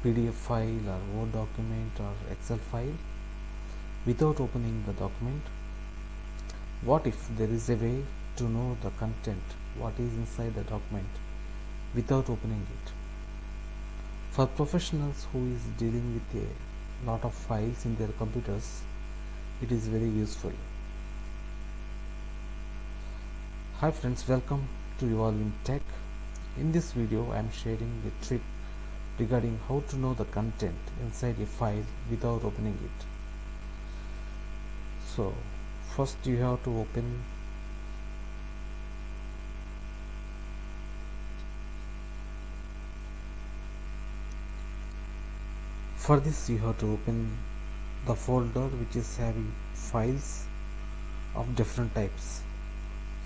PDF file or Word document or Excel file without opening the document? What if there is a way to know the content, what is inside the document without opening it? For professionals who is dealing with a lot of files in their computers, it is very useful. Hi friends, welcome to Evolve in Tech. In this video, I am sharing a trick regarding how to know the content inside a file without opening it. So, first you have to open the folder which is having files of different types.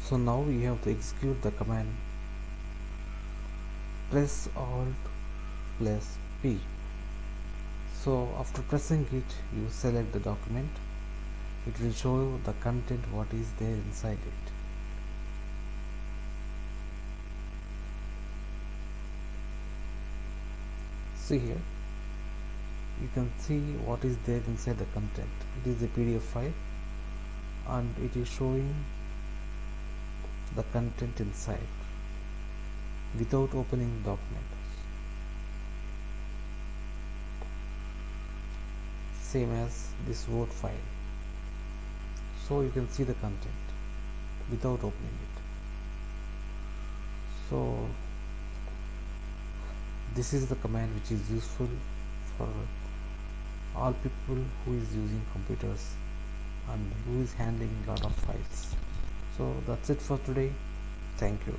So now we have to execute the command press Alt plus P. So after pressing it, you select the document. It will show you the content, what is there inside it. See here, you can see what is there inside the content. It is a PDF file and it is showing the content inside without opening the document. Same as this Word file. So you can see the content without opening it. So this is the command which is useful for all people who is using computers and who is handling a lot of files. So that's it for today. Thank you.